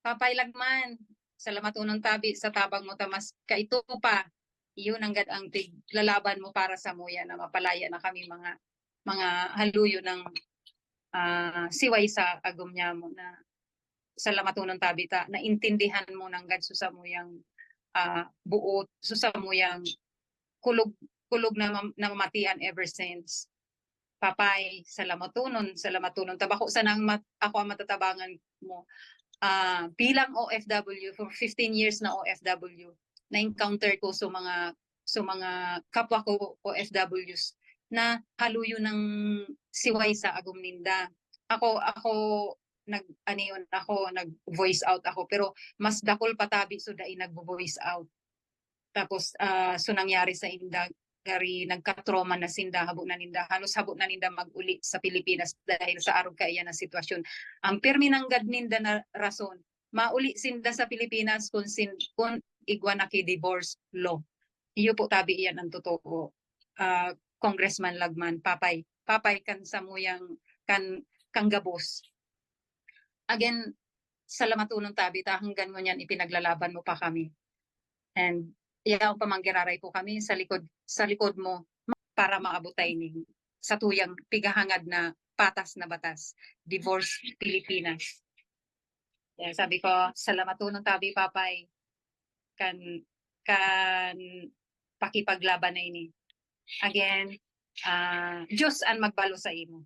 Papaylagman, salamat unang tabi sa tabang mo tamas kaito pa. Iyon ang ang tig lalaban mo para sa muya na mapalaya na kami mga haluyo ng siway sa agom niya mo na salamat unang tabi ta naintindihan mo ng gadso sa muyang buot so sa muyang kulog kulog na, na mamatian ever since. Papay, salamat tunon. Tabako sa nang ako ang matatabangan mo bilang OFW for 15 years na OFW na-encounter ko sa mga kapwa ko OFWs na haluyo ng siway sa agom ninda. Ako nag voice out ako pero mas dakol patabi so dai nag-voice out. Tapos so nangyari sa inda gari nagka-trauma na sinda habo na ninda halos habo na ninda mag-uli sa Pilipinas dahil sa arog kaiya na sitwasyon ang pirmi ng gad ninda na rason mauli sinda sa Pilipinas kung igwa na ki divorce law iyo po tabi iyan ang totoo Congressman Lagman papay kan samuyang kan kang gabos again salamat unong tabi ta hanggan mo niyan ipinaglalaban mo pa kami and iyaw pamanggiraray po kami sa likod mo para maabutay ni sa tuyang pigahangad na patas na batas, Divorce Pilipinas. Yeah, sabi ko, salamat unong tabi papay kan kan pakipaglaban na ini. Again, Diyos ang magbalo sa imo.